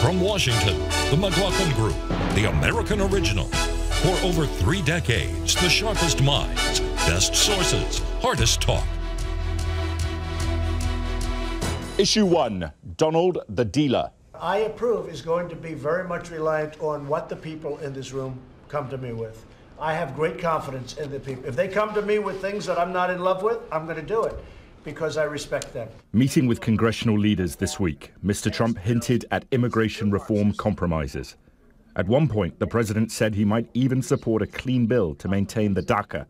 From Washington, the McLaughlin Group, the American original. For over 3 decades, the sharpest minds, best sources, hardest talk. Issue 1, Donald the Dealer. I approve is going to be very much reliant on what the people in this room come to me with. I have great confidence in the people. If they come to me with things that I'm not in love with, I'm going to do it because I respect them. Meeting with congressional leaders this week, Mr. Trump hinted at immigration reform compromises. At one point, the president said he might even support a clean bill to maintain the DACA,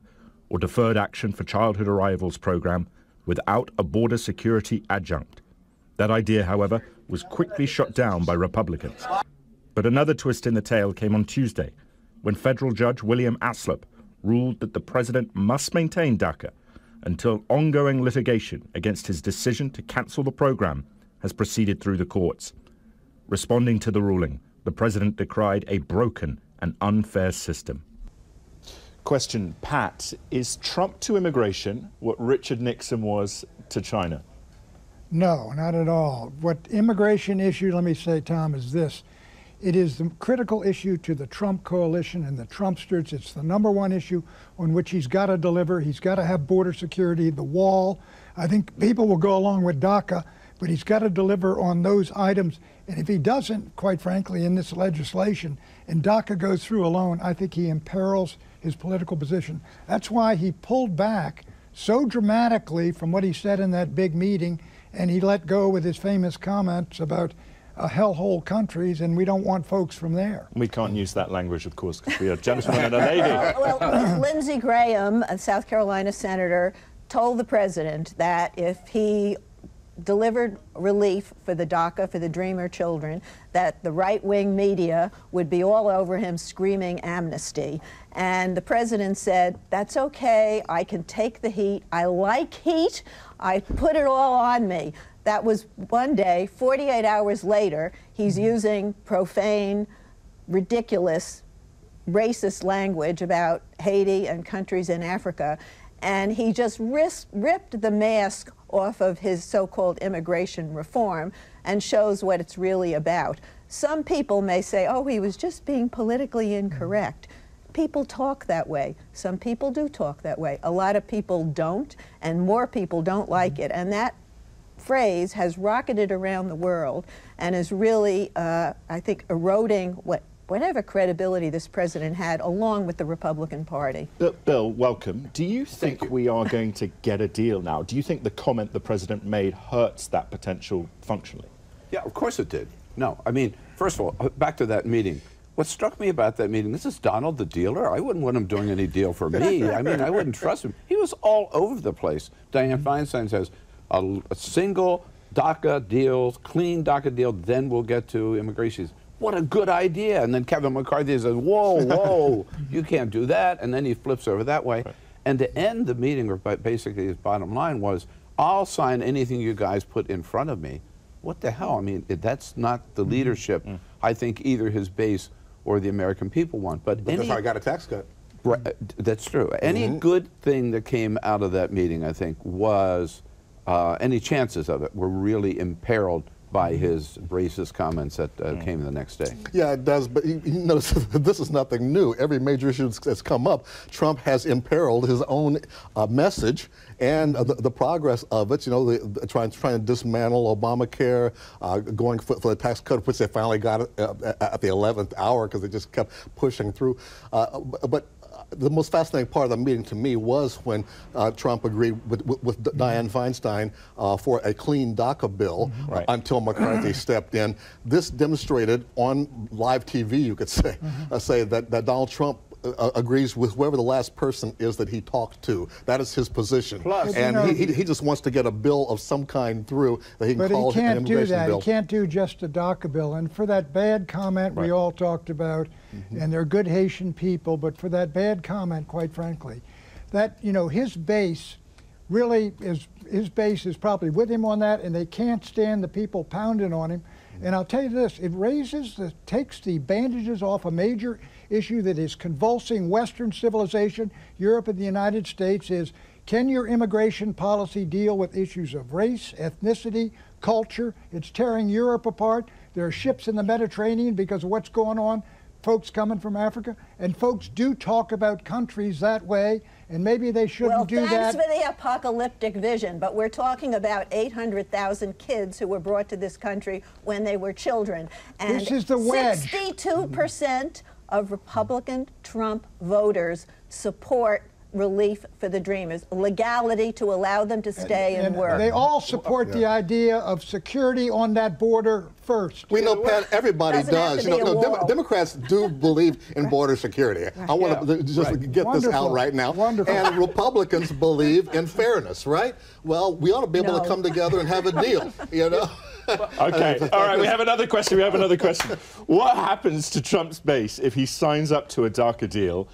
or Deferred Action for Childhood Arrivals program, without a border security adjunct. That idea, however, was quickly shot down by Republicans. But another twist in the tale came on Tuesday, when federal judge William Aslup ruled that the president must maintain DACA until ongoing litigation against his decision to cancel the program has proceeded through the courts. Responding to the ruling, the president decried a broken and unfair system. Question, Pat, is Trump to immigration what Richard Nixon was to China? No, not at all. What immigration issue, let me say, Tom, is this. It is the critical issue to the Trump coalition and the Trumpsters. It's the #1 issue on which he's got to deliver. He's got to have border security, the wall. I think people will go along with DACA, but he's got to deliver on those items. And if he doesn't, quite frankly, in this legislation, and DACA goes through alone, I think he imperils his political position. That's why he pulled back so dramatically from what he said in that big meeting, and he let go with his famous comments about hellhole countries, and we don't want folks from there. We can't use that language, of course, because we are a gentleman and a lady. Well, Lindsey Graham, a South Carolina senator, told the president that if he delivered relief for the DACA, for the Dreamer children, that the right-wing media would be all over him screaming amnesty. And the president said, that's okay, I can take the heat. I like heat, I put it all on me. That was one day. 48 hours later, he's using profane, ridiculous, racist language about Haiti and countries in Africa. And he just ripped the mask off of his so-called immigration reform and shows what it's really about. Some people may say, oh, he was just being politically incorrect. People talk that way. Some people do talk that way. A lot of people don't, and more people don't like it. And that phrase has rocketed around the world and is really, I think, eroding whatever credibility this president had, along with the Republican Party. Bill, welcome. Do you think we are going to get a deal now? Do you think the comment the president made hurts that potential functionally? Yeah, of course it did. No, I mean, first of all, back to that meeting. What struck me about that meeting, this is Donald the Dealer. I wouldn't want him doing any deal for me. I mean, I wouldn't trust him. He was all over the place. Dianne Feinstein says, a single DACA deal, clean DACA deal, then we'll get to immigration. What a good idea. And then Kevin McCarthy says, whoa, whoa, you can't do that. And then he flips over that way. Right. And to end the meeting, or basically his bottom line was, I'll sign anything you guys put in front of me. What the hell? I mean, that's not the leadership I think either his base or the American people want. But that's how I got a tax cut. Right, that's true. Any good thing that came out of that meeting, I think, was any chances of it were really imperiled by his racist comments that came the next day. Yeah, it does, but you notice this is nothing new. Every major issue that's come up, Trump has imperiled his own message and the progress of it. You know, trying to dismantle Obamacare, going for the tax cut, which they finally got at the 11th hour because they just kept pushing through. But the most fascinating part of the meeting to me was when Trump agreed with Dianne Feinstein for a clean DACA bill until McCarthy stepped in. This demonstrated on live TV, you could say, that Donald Trump agrees with whoever the last person is that he talked to. That is his position. Plus, and he just wants to get a bill of some kind through that he can call an immigration bill. But he can't do that. He can't do just a DACA bill. And for that bad comment we all talked about, and they're good Haitian people, but for that bad comment, quite frankly, that, you know, his base really is, his base is probably with him on that, and they can't stand the people pounding on him. And I'll tell you this, it takes the bandages off a major issue that is convulsing Western civilization, Europe and the United States, is can your immigration policy deal with issues of race, ethnicity, culture? It's tearing Europe apart. There are ships in the Mediterranean because of what's going on, folks coming from Africa, and folks do talk about countries that way, and maybe they shouldn't do that. Well, thanks for the apocalyptic vision, but we're talking about 800,000 kids who were brought to this country when they were children. And this is the wedge. 62% of Republican Trump voters support relief for the Dreamers, legality to allow them to stay and work. They all support the idea of security on that border first. We know, Pat, everybody does. Democrats do believe in border security. I want to just get this out right now. Wonderful. And Republicans believe in fairness, right? Well, we ought to be able to come together and have a deal, you know? Okay, all right, we have another question. What happens to Trump's base if he signs up to a DACA deal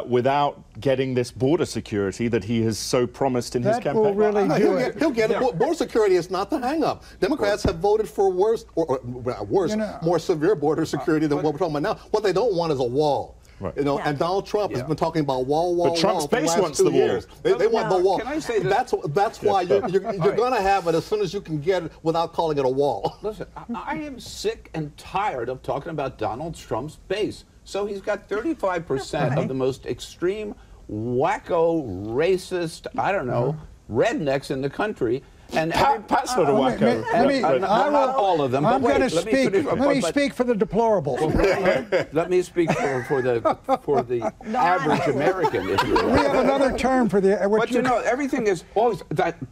without getting this border security that he has so promised in his campaign? Will really do it. He'll get it. Border security is not the hang-up. Democrats have voted for worse, more severe border security than what we're talking about now. What they don't want is a wall. Right. You know, and Donald Trump has been talking about wall. But Trump's base wants the wall. They want the wall. Can I say that? That's why you're going to have it as soon as you can get it without calling it a wall. Listen, I am sick and tired of talking about Donald Trump's base. So he's got 35% of the most extreme, wacko, racist, I don't know, rednecks in the country. And Pat's not a wacko. Not all of them. I'm but going to speak. Let me speak for the deplorables. Let me speak for the average American, if you will. We have another term for the. But you know, everything is always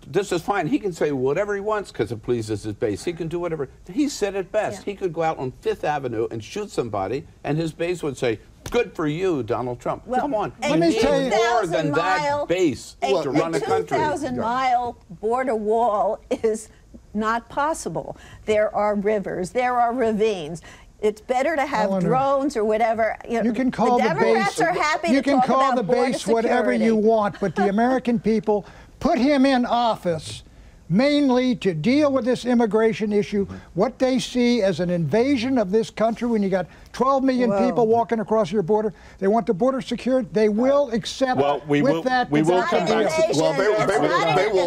this is fine. He can say whatever he wants because it pleases his base. He can do whatever. He said it best. He could go out on Fifth Avenue and shoot somebody, and his base would say, "Good for you, Donald Trump." Well, come on, let me tell you, more than that base to run a country. A 2,000-mile border wall is not possible. There are rivers, there are ravines. It's better to have Eleanor, drones or whatever. You can call the the Democrats base. are happy you to can talk call about the border base whatever security. you want, but the American people put him in office mainly to deal with this immigration issue, what they see as an invasion of this country. When you got 12 million people walking across your border, they want the border secured. They will accept we will come back to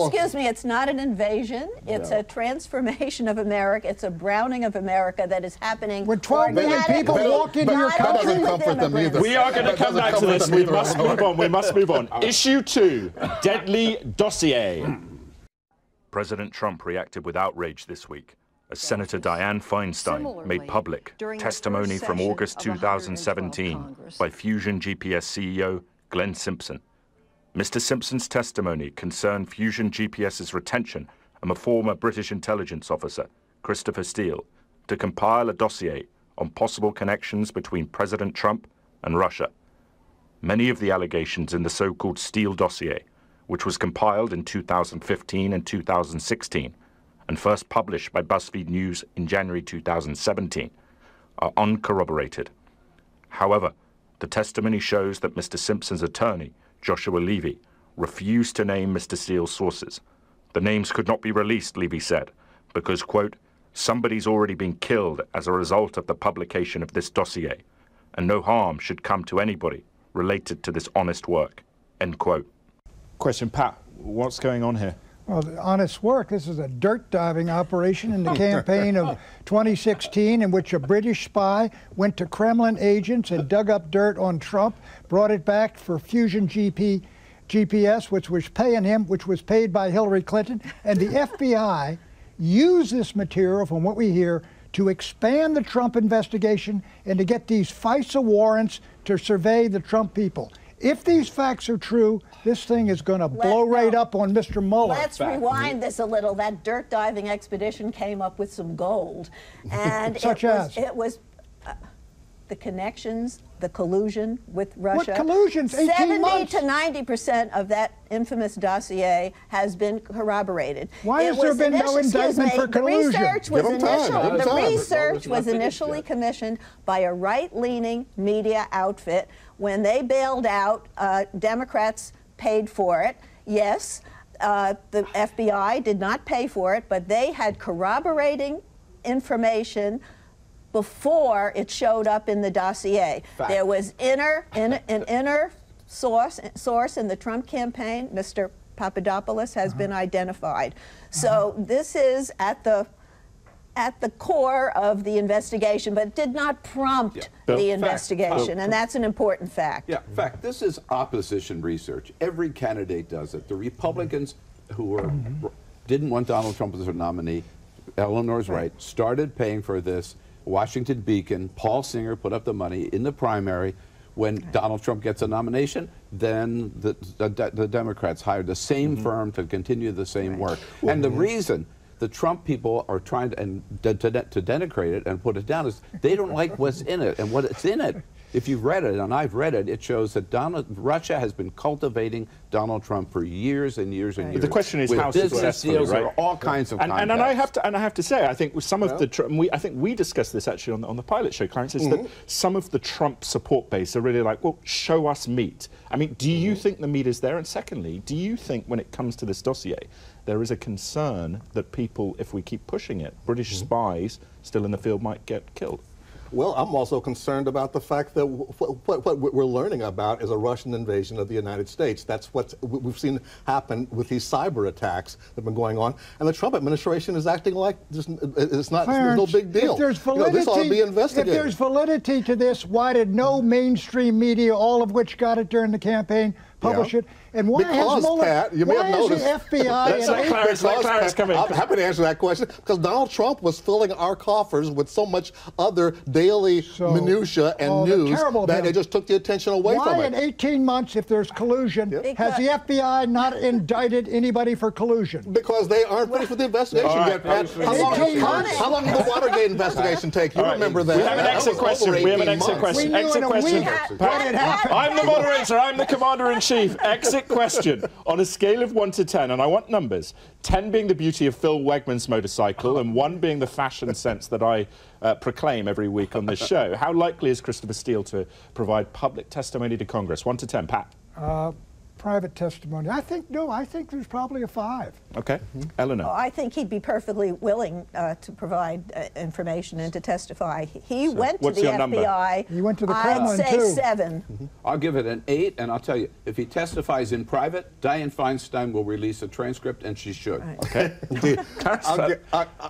excuse me, it's not an invasion. It's a transformation of America. It's a browning of America that is happening. When 12 million people walk into your country, doesn't comfort them either. We are going to come back to this. We must move on. We must move on. Issue 2, deadly dossier. President Trump reacted with outrage this week as Senator Dianne Feinstein made public testimony from August 2017 by Fusion GPS CEO Glenn Simpson. Mr. Simpson's testimony concerned Fusion GPS's retention of a former British intelligence officer, Christopher Steele, to compile a dossier on possible connections between President Trump and Russia. Many of the allegations in the so-called Steele dossier, which was compiled in 2015 and 2016 and first published by BuzzFeed News in January 2017, are uncorroborated. However, the testimony shows that Mr. Simpson's attorney, Joshua Levy, refused to name Mr. Steele's sources. The names could not be released, Levy said, because, quote, somebody's already been killed as a result of the publication of this dossier, and no harm should come to anybody related to this honest work, end quote. Question, Pat, what's going on here? Well, the honest work. This is a dirt diving operation in the campaign of 2016 in which a British spy went to Kremlin agents and dug up dirt on Trump, brought it back for Fusion GPS, which was paying him, which was paid by Hillary Clinton, and the FBI used this material, from what we hear, to expand the Trump investigation and to get these FISA warrants to survey the Trump people. If these facts are true, this thing is going to blow right up on Mr. Mueller. Let's rewind this a little. That dirt diving expedition came up with some gold. And it was the connections, the collusion with Russia. What collusions? 18 months? 70 to 90% of that infamous dossier has been corroborated. Why has there been no indictment for collusion? The research was initially commissioned by a right-leaning media outfit. When they bailed out, Democrats paid for it. Yes, the FBI did not pay for it, but they had corroborating information before it showed up in the dossier. There was an inner source in the Trump campaign. Mr. Papadopoulos has been identified. So this is at the at the core of the investigation, but did not prompt the investigation, and that's an important fact. Yeah, in fact, this is opposition research. Every candidate does it. The Republicans who didn't want Donald Trump as their nominee, Eleanor's right, started paying for this. Washington Beacon, Paul Singer put up the money in the primary. When Donald Trump gets a nomination, then the Democrats hired the same firm to continue the same work. And the reason the Trump people are trying to denigrate it and put it down is they don't like what's in it. And what's in it, if you've read it, and I've read it, it shows that Russia has been cultivating Donald Trump for years and years and years. The question is how successfully, right? All kinds of contacts. And I have to say, I think some of I think we discussed this actually on the pilot show, Clarence, is that some of the Trump support base are really like, well, show us meat. I mean, do you think the meat is there? And secondly, do you think when it comes to this dossier, there is a concern that people, if we keep pushing it, British spies still in the field might get killed? Well, I'm also concerned about the fact that what we're learning about is a Russian invasion of the United States. That's what we've seen happen with these cyber attacks that have been going on. And the Trump administration is acting like it's not no big deal. If there's validity, this ought to be investigated. If there's validity to this, why did no mainstream media, all of which got it during the campaign, publish it? And why because, Pat, you may have noticed, the FBI I'm happy to answer that question, because Donald Trump was filling our coffers with so much other daily minutia and news that it just took the attention away from it. Why in 18 months, if there's collusion, has the FBI not indicted anybody for collusion? Because they aren't finished with the investigation yet, Pat. How long did the Watergate investigation take? You remember that? We have an exit question. We have an exit question. Exit question. I'm the moderator. I'm the commander-in-chief. Exit question. On a scale of 1 to 10, and I want numbers, 10 being the beauty of Phil Wegman's motorcycle and 1 being the fashion sense that I proclaim every week on this show, how likely is Christopher Steele to provide public testimony to Congress? 1 to 10. Pat? Private testimony. I think there's probably a 5. Okay. Eleanor? I think he'd be perfectly willing to provide information and to testify. He went to the FBI. Number? He went to the Kremlin, I'd say 7. I'll give it an 8, and I'll tell you, if he testifies in private, Dianne Feinstein will release a transcript, and she should. Right. Okay.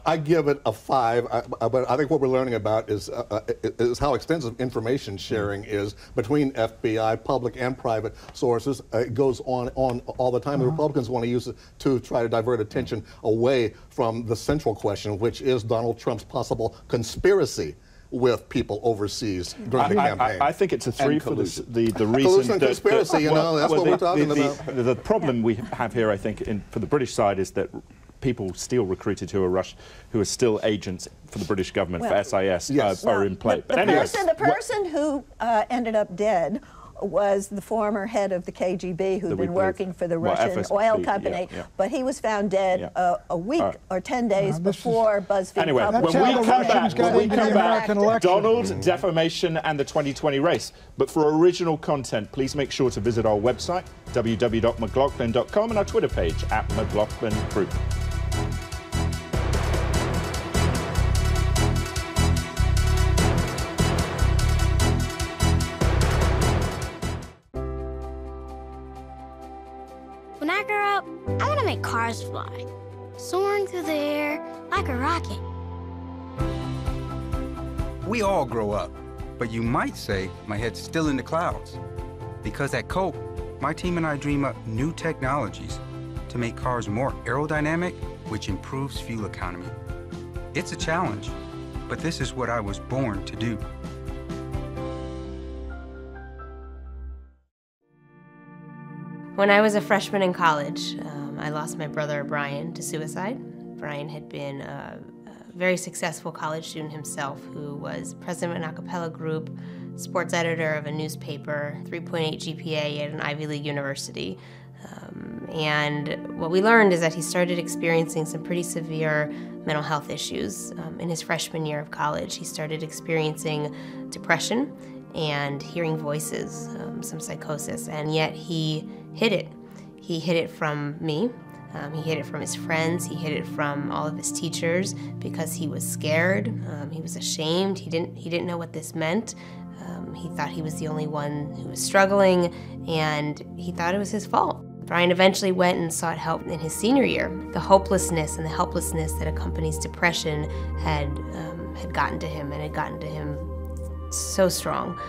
I give it a 5, but I think what we're learning about is how extensive information sharing is between FBI, public and private sources. It goes on all the time. The Republicans want to use it to try to divert attention away from the central question, which is Donald Trump's possible conspiracy with people overseas during the campaign. I think it's a 3 for the reason collusion and conspiracy, you know, that's what we're talking about. The problem we have here, I think, for the British side is that people Steele recruited who are still agents for the British government, for SIS, are in play. But anyway, the person who ended up dead was the former head of the KGB who'd been working for the Russian oil company, but he was found dead a week or 10 days before BuzzFeed. Anyway, when we come back, Donald, defamation, and the 2020 race. But for original content, please make sure to visit our website, www.mclaughlin.com, and our Twitter page, @McLaughlin Group. When I grow up, I want to make cars fly, soaring through the air like a rocket. We all grow up, but you might say my head's still in the clouds. Because at Coke, my team and I dream up new technologies to make cars more aerodynamic, which improves fuel economy. It's a challenge, but this is what I was born to do. When I was a freshman in college, I lost my brother Brian to suicide. Brian had been a very successful college student himself who was president of an a cappella group, sports editor of a newspaper, 3.8 GPA at an Ivy League university. And what we learned is that he started experiencing some pretty severe mental health issues in his freshman year of college. He started experiencing depression and hearing voices, some psychosis, and yet he hid it. He hid it from me. He hid it from his friends. He hid it from all of his teachers because he was scared. He was ashamed. He didn't know what this meant. He thought he was the only one who was struggling, and he thought it was his fault. Brian eventually went and sought help in his senior year. The hopelessness and the helplessness that accompanies depression had gotten to him, and had gotten to him so strong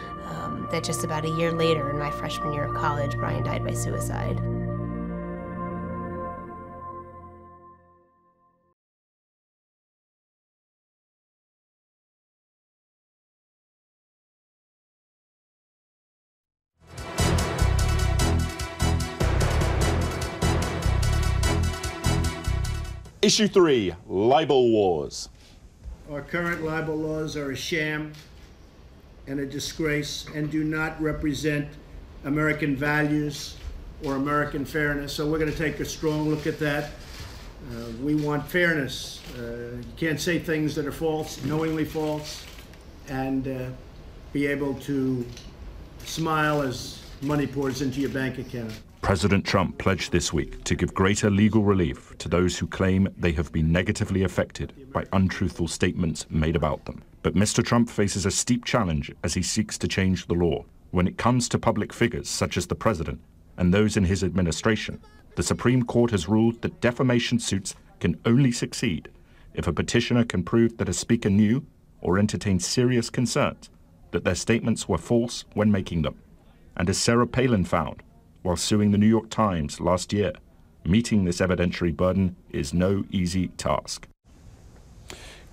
that just about a year later, in my freshman year of college, Brian died by suicide. Issue 3, libel wars. Our current libel laws are a sham and a disgrace and do not represent American values or American fairness. So we're going to take a strong look at that. We want fairness. You can't say things that are false, knowingly false, and be able to smile as money pours into your bank account. President Trump pledged this week to give greater legal relief to those who claim they have been negatively affected by untruthful statements made about them. But Mr. Trump faces a steep challenge as he seeks to change the law. When it comes to public figures such as the president and those in his administration, the Supreme Court has ruled that defamation suits can only succeed if a petitioner can prove that a speaker knew or entertained serious concerns that their statements were false when making them. And as Sarah Palin found while suing the New York Times last year, meeting this evidentiary burden is no easy task.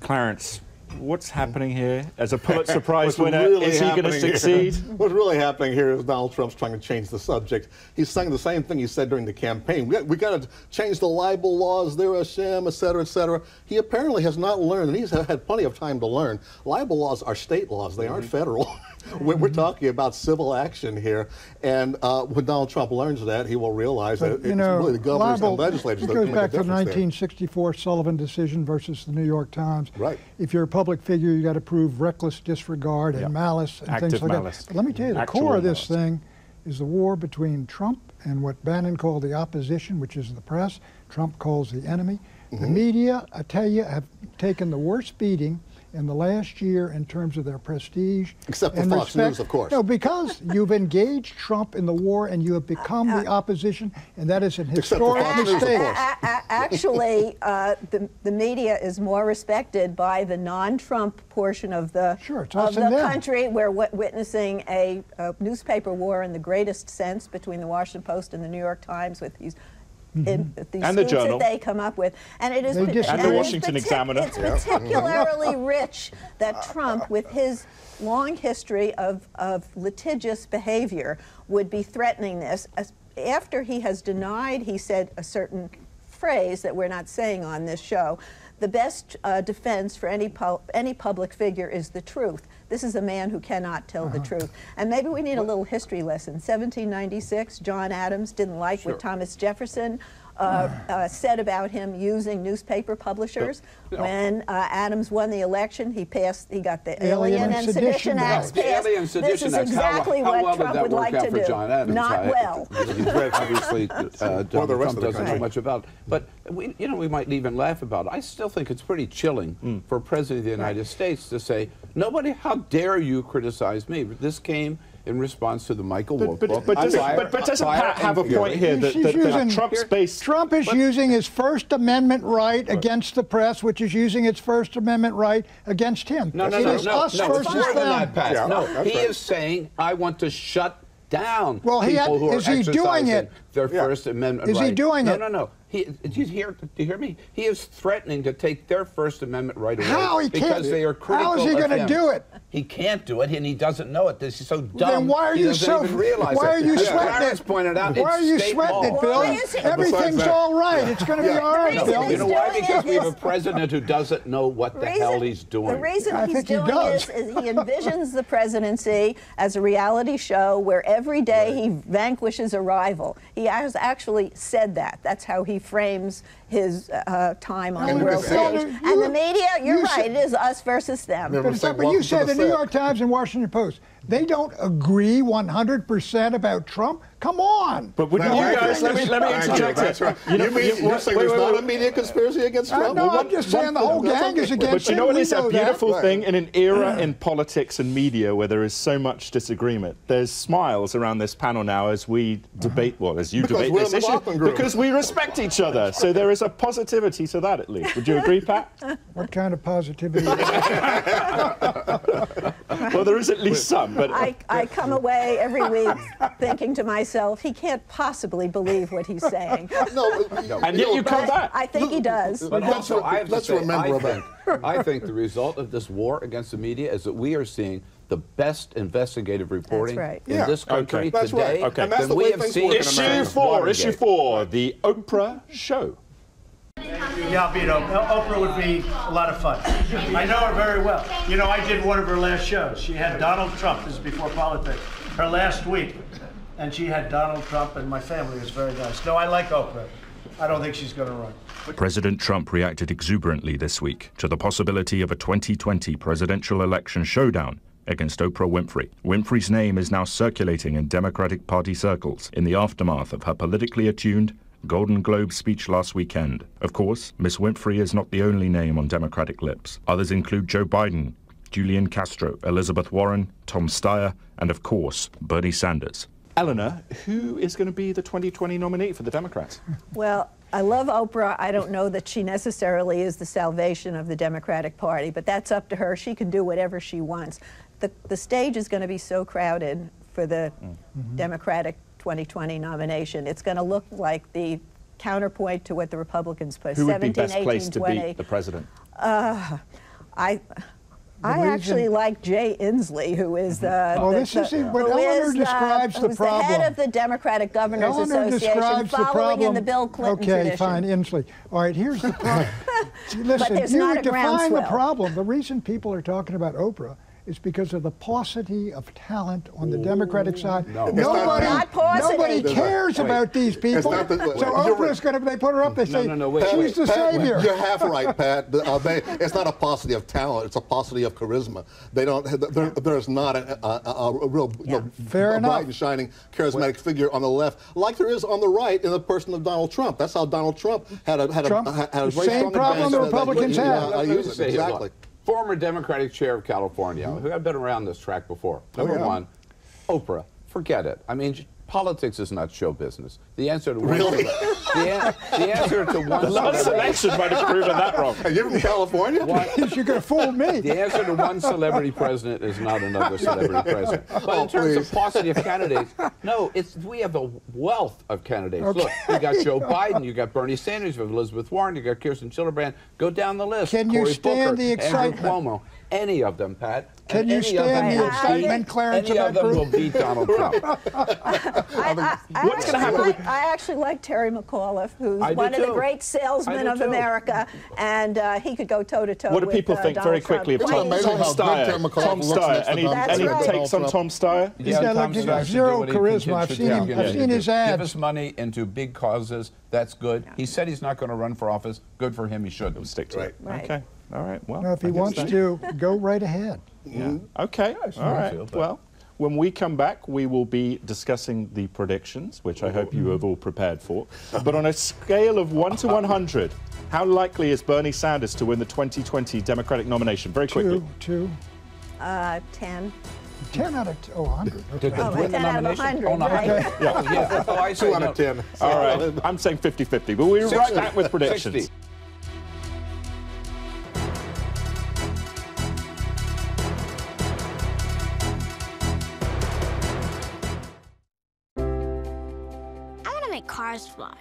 Clarence, what's happening here? As a Pulitzer Prize winner, is he going to succeed? What's really happening here is Donald Trump's trying to change the subject. He's saying the same thing he said during the campaign. We got to change the libel laws, they're a sham, et cetera, et cetera. He apparently has not learned, and he's had plenty of time to learn. Libel laws are state laws, they aren't federal. We're talking about civil action here, and when Donald Trump learns that, he will realize that it's really the governors and legislators that goes make back a to the difference 1964 Sullivan decision versus the New York Times. Right. If you're a public figure, you got to prove reckless disregard and malice and active things like malice. that. But let me tell you, the Actual core of this malice. thing is the war between Trump and what Bannon called the opposition, which is the press. Trump calls the enemy. The media, I tell you, have taken the worst beating in the last year in terms of their prestige. Except for and Fox respect. News, of course. No, because you've engaged Trump in the war and you have become the opposition, and that is an historic mistake. Actually, the media is more respected by the non-Trump portion of the, country. We're witnessing a newspaper war in the greatest sense between the Washington Post and the New York Times with these and the Journal that they come up with, and it is and the Washington Examiner. It's particularly rich that Trump, with his long history of litigious behavior, would be threatening this. After he has denied, he said a certain phrase that we're not saying on this show. The best defense for any public figure is the truth. This is a man who cannot tell the truth. And maybe we need a little history lesson. 1796, John Adams didn't like what Thomas Jefferson said about him using newspaper publishers. When Adams won the election, he got the Alien and Sedition Acts passed. This is exactly what Trump would like to do. John Adams? Not well. Obviously, Trump doesn't know much about it. But we might even laugh about it. I still think it's pretty chilling for a president of the United States to say, "Nobody, how dare you criticize me?" This came in response to the Michael Wolff book. But doesn't Pat have a point here that Trump's based... Trump is using his First Amendment right against the press, which is using its First Amendment right against him. No, it's us versus them. He is saying, I want to shut down people who are exercising their First Amendment right. Is he doing it? No. Do you hear me? He is threatening to take their First Amendment right away. How? He because can't. They are critical How is he going to do it? He can't do it, and he doesn't know it. This is so dumb. Then why are you so? Why are you sweating it? Pointed out, why are you sweating it, Bill? Everything's all right. It's going to be all right, Bill. You know why? Because we have a president who doesn't know what the hell he's doing. The reason he's doing this is he envisions the presidency as a reality show where every day he vanquishes a rival. He has actually said that. That's how he frames his time on the world stage. And the media, you're right, it is us versus them. But you said the New York Times and Washington Post, They don't agree 100% about Trump. Come on. But would you guys, let me interject. That's right. You're saying there's not a media conspiracy against Trump? No, I'm just saying the whole gang is against him. But you know what is a beautiful that. thing in an era in politics and media where there is so much disagreement? There's smiles around this panel now as we debate, well, as you debate this issue, because we respect each other. So there is a positivity to that, at least. Would you agree, Pat? What kind of positivity? Well, there is at least some. But I come away every week thinking to myself, he can't possibly believe what he's saying. No, and yet you come back. I think he does. But also, I have to let's say, remember I think the result of this war against the media is that we are seeing the best investigative reporting in this country today than we have seen in America. Issue 4, the Oprah show. Yeah, I'll beat Oprah. Oprah would be a lot of fun. I know her very well. You know, I did one of her last shows. She had Donald Trump, this is before politics, her last week. And she had Donald Trump, and my family was very nice. No, I like Oprah. I don't think she's going to run. President Trump reacted exuberantly this week to the possibility of a 2020 presidential election showdown against Oprah Winfrey. Winfrey's name is now circulating in Democratic Party circles in the aftermath of her politically attuned Golden Globe speech last weekend. Of course, Miss Winfrey is not the only name on Democratic lips. Others include Joe Biden, Julian Castro, Elizabeth Warren, Tom Steyer, and of course, Bernie Sanders. Eleanor, who is going to be the 2020 nominee for the Democrats? Well, I love Oprah. I don't know that she necessarily is the salvation of the Democratic Party, but that's up to her. She can do whatever she wants. The stage is going to be so crowded for the Democratic 2020 nomination. It's going to look like the counterpoint to what the Republicans put. Who would be best placed to beat the president? I actually like Jay Inslee, who is the head of the Democratic Governors Association, following in the Bill Clinton tradition. Okay, fine, Inslee. All right, here's the problem. Listen, you define the problem. The reason people are talking about Oprah is because of the paucity of talent on the Democratic side. Nobody cares about these people. So Oprah's going to, they put her up, they say, she's the savior. You're half right, Pat. It's not a paucity of talent, it's a paucity of charisma. They don't, there's not a real bright and shining charismatic figure on the left, like there is on the right in the person of Donald Trump. That's how Donald Trump had a very strong same problem the Republicans had. Exactly. Former Democratic chair of California, who had been around this track before. Number one, Oprah. Forget it. I mean, politics is not show business. The answer to one the answer to one the last election might have proven that wrong. Are you from California? You're going to fool me. The answer to one celebrity president is not another celebrity president. But in terms of paucity of candidates, no, we have a wealth of candidates. Okay. Look, you got Joe Biden, you got Bernie Sanders, you have Elizabeth Warren, you got Kirsten Gillibrand. Go down the list. Can you stand the excitement? Andrew Cuomo. Any of them, Pat. Can you stand the excitement, Clarence? Any of them will beat Donald Trump. What's going to happen? I actually like Terry McAuliffe, who's one of the great salesmen of America, and he could go toe-to-toe with What do people think very quickly of Tom Steyer? Tom Steyer. Any takes on Tom Steyer? He's got zero charisma. I've seen his ads. Give us money into big causes. That's good. He said he's not going to run for office. Good for him. He should. He'll stick to it. Okay. All right. Well, if he wants to, go right ahead. Yeah. Okay. All right. Well, when we come back, we will be discussing the predictions, which I hope you have all prepared for. But on a scale of 1 to 100, how likely is Bernie Sanders to win the 2020 Democratic nomination? Very quickly. 10. 10 out of 100. Okay. 10 out of 100. Oh, no, right? Yeah. Oh, I 2 out of 10. All right. I'm saying 50-50. But we'll be right back with predictions. 60. Cars fly.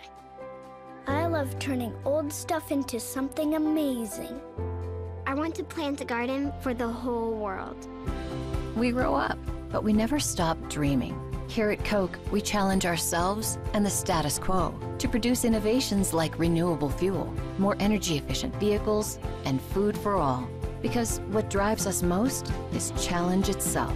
I love turning old stuff into something amazing. I want to plant a garden for the whole world. We grow up, but we never stop dreaming. Here at Coke, we challenge ourselves and the status quo to produce innovations like renewable fuel, more energy-efficient vehicles, and food for all. Because what drives us most is challenge itself.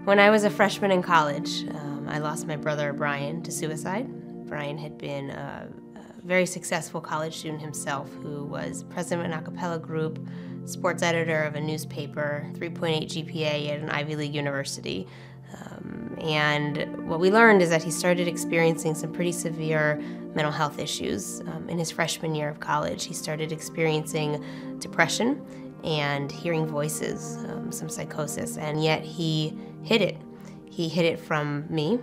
When I was a freshman in college, I lost my brother Brian to suicide. Brian had been a very successful college student himself who was president of an a cappella group, sports editor of a newspaper, 3.8 GPA at an Ivy League university. And what we learned is that he started experiencing some pretty severe mental health issues in his freshman year of college. He started experiencing depression and hearing voices, some psychosis, and yet he hid it. He hid it from me.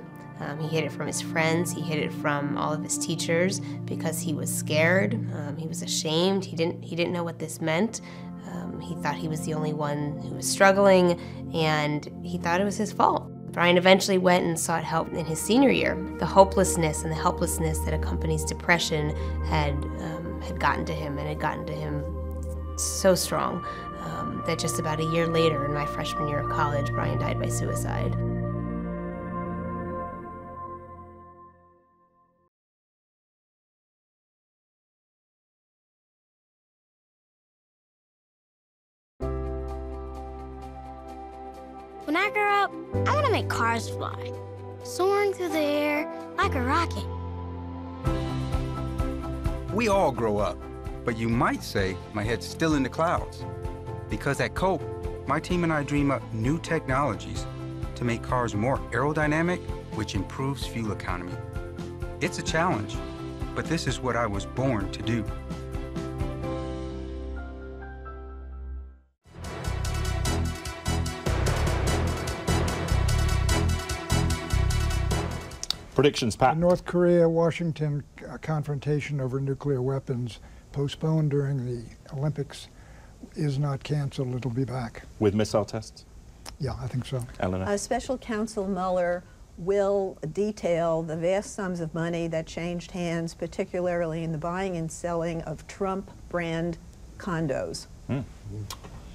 He hid it from his friends. He hid it from all of his teachers because he was scared. He was ashamed. He didn't know what this meant. He thought he was the only one who was struggling, and he thought it was his fault. Brian eventually went and sought help in his senior year. The hopelessness and the helplessness that accompanies depression had gotten to him, and had gotten to him so strong that just about a year later, in my freshman year of college, Brian died by suicide. When I grow up, I want to make cars fly, soaring through the air like a rocket. We all grow up, but you might say my head's still in the clouds. Because at Coke, my team and I dream up new technologies to make cars more aerodynamic, which improves fuel economy. It's a challenge, but this is what I was born to do. Predictions, Pat. The North Korea-Washington confrontation over nuclear weapons postponed during the Olympics is not canceled. It'll be back. With missile tests? Yeah, I think so. Eleanor? Special Counsel Mueller will detail the vast sums of money that changed hands, particularly in the buying and selling of Trump brand condos.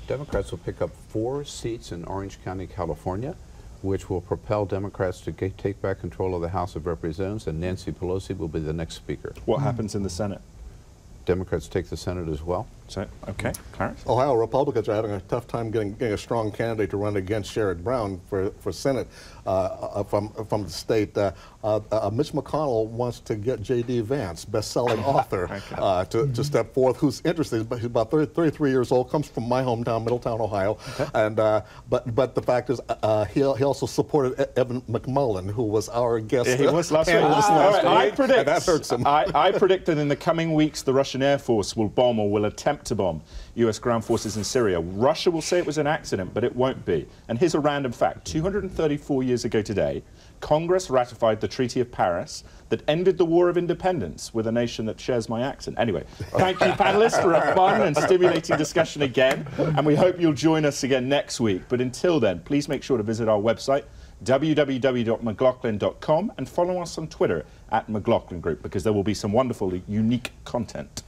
Democrats will pick up 4 seats in Orange County, California, which will propel Democrats to take back control of the House of Representatives, and Nancy Pelosi will be the next speaker. What happens in the Senate? Democrats take the Senate as well. So, okay, Clarence? Ohio Republicans are having a tough time getting a strong candidate to run against Sherrod Brown for Senate from the state. Mitch McConnell wants to get J.D. Vance, best-selling author, to step forth, who's interested. He's about 33 years old, comes from my hometown, Middletown, Ohio. And but the fact is, he also supported Evan McMullen, who was our guest. Yeah, he was last week. I predict, that hurts him. I predict that in the coming weeks, the Russian Air Force will bomb or will attempt to bomb U.S. ground forces in Syria. Russia will say it was an accident, but it won't be. And here's a random fact. 234 years ago today, Congress ratified the Treaty of Paris that ended the War of Independence with a nation that shares my accent. Anyway, thank you, panelists, for a fun and stimulating discussion again. And we hope you'll join us again next week. But until then, please make sure to visit our website, www.mclaughlin.com, and follow us on Twitter @McLaughlin Group, because there will be some wonderful, unique content.